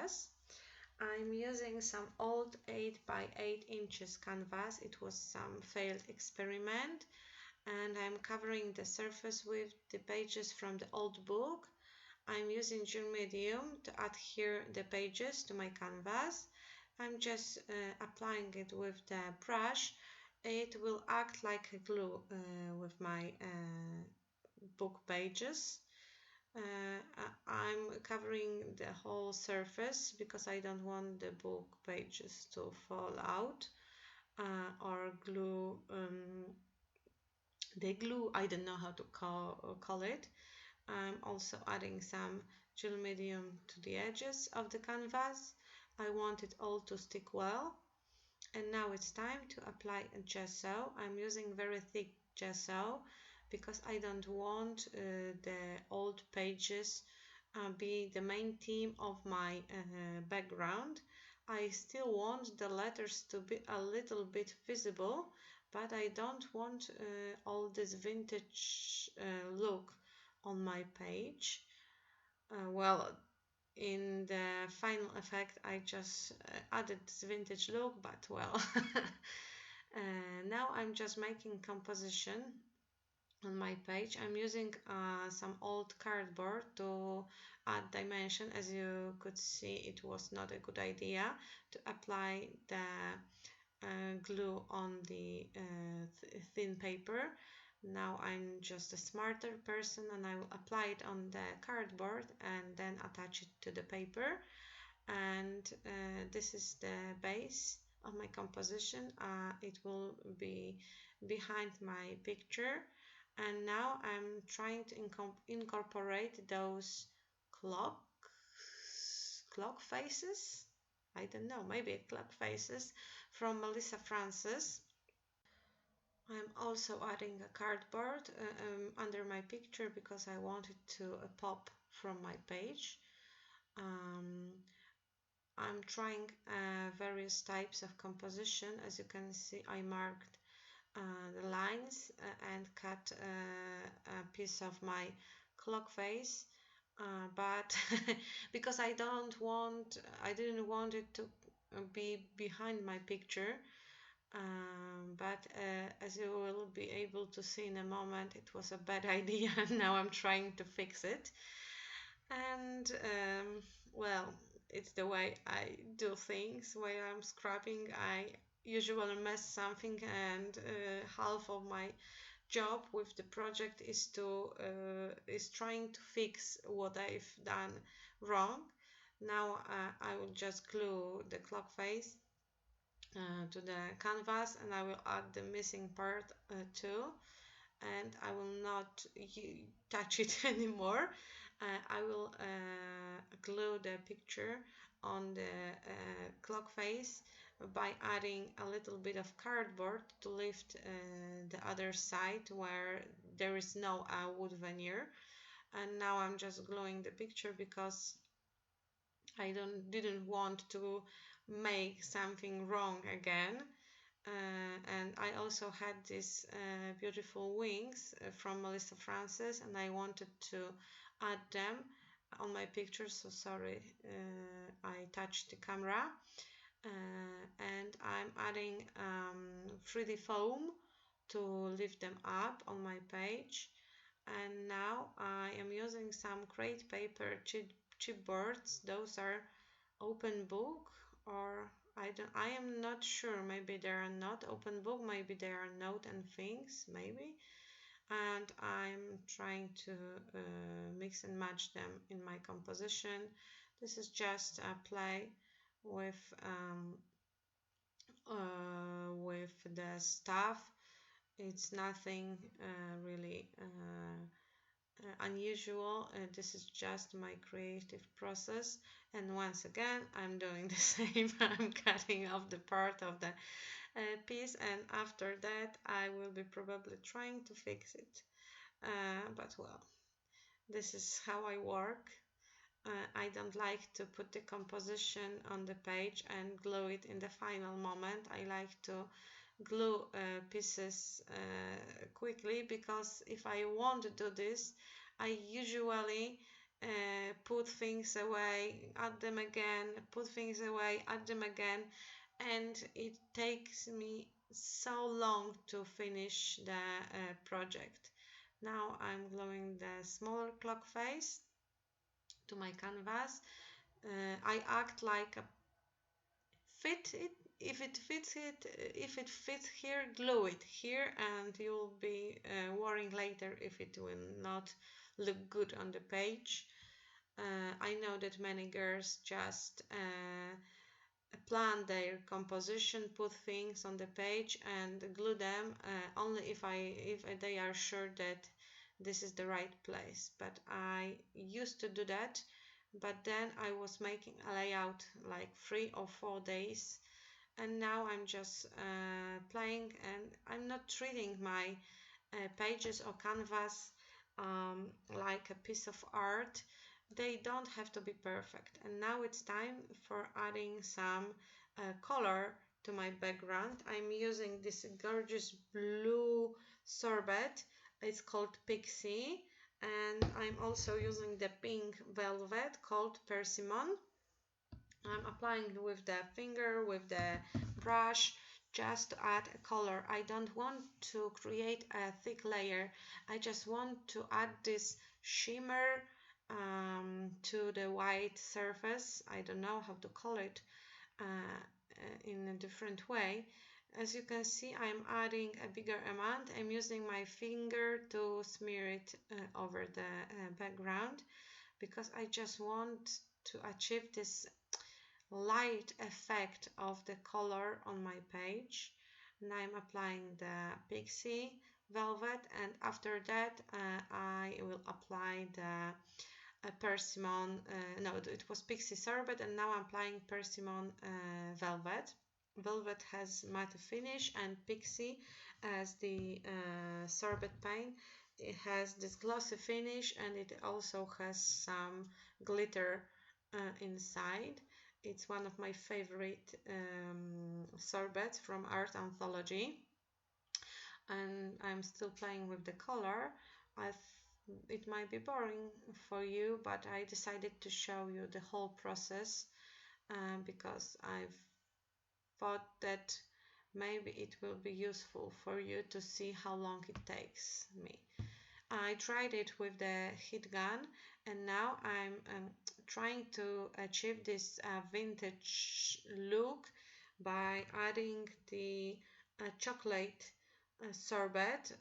canvas. I'm using some old 8 by 8 inches canvas. It was some failed experiment, and I'm covering the surface with the pages from the old book. I'm using gel medium to adhere the pages to my canvas. I'm just applying it with the brush. It will act like a glue with my book pages. I'm covering the whole surface because I don't want the book pages to fall out or glue. The glue, I don't know how to call it. I'm also adding some gel medium to the edges of the canvas. I want it all to stick well. And now it's time to apply a gesso. I'm using very thick gesso because I don't want the old pages be the main theme of my background. I still want the letters to be a little bit visible, but I don't want all this vintage look on my page. Well, in the final effect I just added this vintage look, but well. Now I'm just making composition on my page. I'm using some old cardboard to add dimension. As you could see, it was not a good idea to apply the glue on the thin paper. Now I'm just a smarter person and I will apply it on the cardboard and then attach it to the paper. And this is the base of my composition. It will be behind my picture. And now I'm trying to incorporate those clock faces. I don't know, maybe clock faces from Melissa Francis. I'm also adding a cardboard under my picture because I want it to pop from my page. I'm trying various types of composition. As you can see, I marked the lines and cut a piece of my clock face, but because I didn't want it to be behind my picture. But as you will be able to see in a moment, it was a bad idea. Now I'm trying to fix it, and well, it's the way I do things. While I'm scrapping, I usually mess something, and half of my job with the project is trying to fix what I've done wrong. Now I will just glue the clock face to the canvas, and I will add the missing part too, and I will not touch it anymore. I will glue the picture on the clock face by adding a little bit of cardboard to lift the other side where there is no wood veneer. And now I'm just gluing the picture because I didn't want to make something wrong again. And I also had these beautiful wings from Melissa Francis, and I wanted to add them on my picture. So sorry, I touched the camera. And I'm adding 3D foam to lift them up on my page. And now I am using some crate paper chipboards. Those are open book, or I am not sure. Maybe they are not open book, maybe they are note and things, maybe. And I'm trying to mix and match them in my composition. This is just a play with the stuff. It's nothing really unusual. This is just my creative process, and once again I'm doing the same. I'm cutting off the part of the piece, and after that I will be probably trying to fix it, but well, this is how I work. I don't like to put the composition on the page and glue it in the final moment. I like to glue pieces quickly, because if I want to do this, I usually put things away, add them again, put things away, add them again, and it takes me so long to finish the project. Now I'm gluing the smaller clock face to my canvas. I act like a fit it. If it fits here, glue it here, and you'll be worrying later if it will not look good on the page. I know that many girls just plan their composition, put things on the page and glue them only if they are sure that this is the right place. But I used to do that, but then I was making a layout like 3 or 4 days, and now I'm just playing, and I'm not treating my pages or canvas like a piece of art. They don't have to be perfect. And now it's time for adding some color to my background. I'm using this gorgeous blue sorbet. It's called Pixie, and I'm also using the pink velvet called Persimmon. I'm applying with the finger, with the brush, just to add a color. I don't want to create a thick layer. I just want to add this shimmer to the white surface. I don't know how to call it in a different way. As you can see, I'm adding a bigger amount. I'm using my finger to smear it over the background, because I just want to achieve this light effect of the color on my page. And I'm applying the Pixie velvet, and after that I will apply the persimmon, no, it was Pixie sorbet, and now I'm applying persimmon velvet. Velvet has matte finish, and Pixie, as the sorbet paint, it has this glossy finish, and it also has some glitter inside. It's one of my favorite sorbets from Art Anthology, and I'm still playing with the color. It might be boring for you, but I decided to show you the whole process because I've thought that maybe it will be useful for you to see how long it takes me. I tried it with the heat gun, and now I'm trying to achieve this vintage look by adding the chocolate sorbet.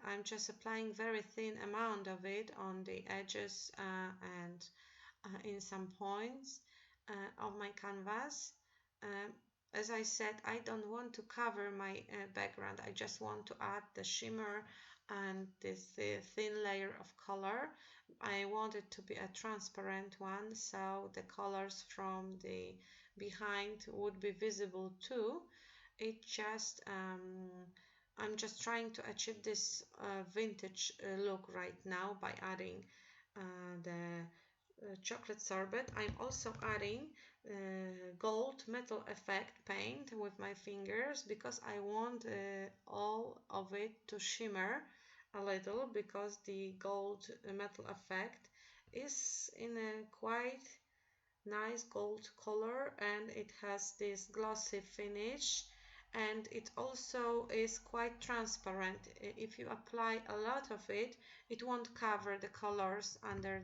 I'm just applying very thin amount of it on the edges and in some points of my canvas. As I said, I don't want to cover my background. I just want to add the shimmer and this thin layer of color. I want it to be a transparent one, so the colors from the behind would be visible too. I'm just trying to achieve this vintage look right now by adding the chocolate sorbet. I'm also adding gold metal effect paint with my fingers, because I want all of it to shimmer a little, because the gold metal effect is in a quite nice gold color, and it has this glossy finish, and it also is quite transparent. If you apply a lot of it, it won't cover the colors under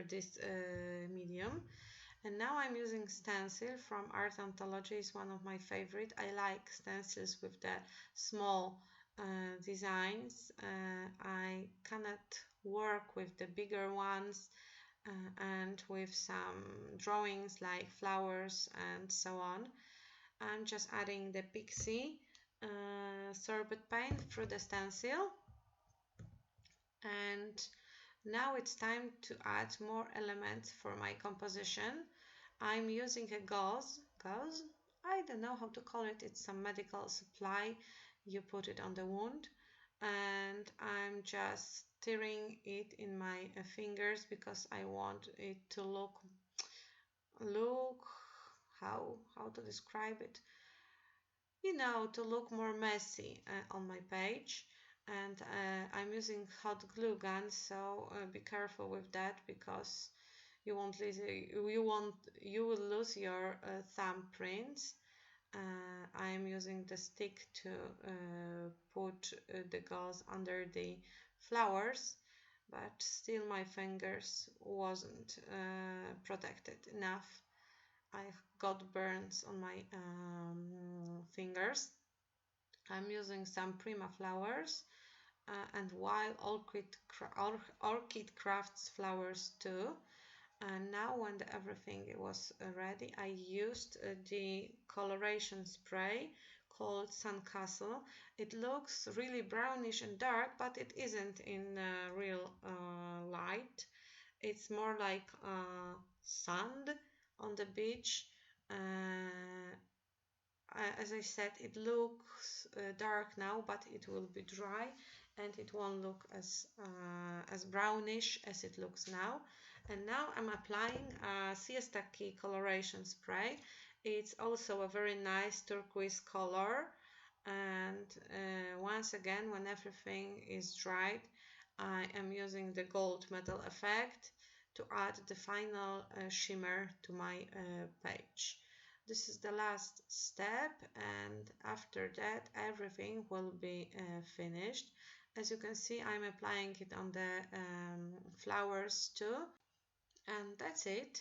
this medium. And now I'm using stencil from Art Anthology. It's one of my favorite. I like stencils with the small designs. I cannot work with the bigger ones and with some drawings like flowers and so on. I'm just adding the Pixie sorbet paint through the stencil, and now it's time to add more elements for my composition. I'm using a gauze, I don't know how to call it, it's some medical supply, you put it on the wound, and I'm just stirring it in my fingers because I want it to look how to describe it, to look more messy on my page. and I'm using hot glue gun, so be careful with that, because you will lose your thumbprints. I'm using the stick to put the gauze under the flowers, but still my fingers wasn't protected enough. I got burns on my fingers. I'm using some Prima flowers and Wild Orchid Crafts flowers too. And now when everything was ready, I used the coloration spray called Sandcastle. It looks really brownish and dark, but it isn't in real light. It's more like sand on the beach. As I said, it looks dark now, but it will be dry and it won't look as brownish as it looks now. And now I'm applying Siesta Key coloration spray. It's also a very nice turquoise color. And once again, when everything is dried, I am using the gold metal effect to add the final shimmer to my page. This is the last step, and after that everything will be finished. As you can see, I'm applying it on the flowers too, and that's it.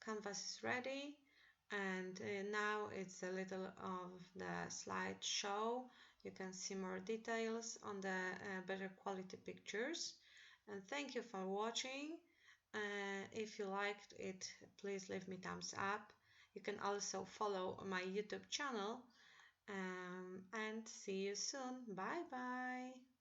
Canvas is ready, and now it's a little of the slideshow. You can see more details on the better quality pictures. And thank you for watching. If you liked it, please leave me thumbs up. You can also follow my YouTube channel, and see you soon. Bye bye.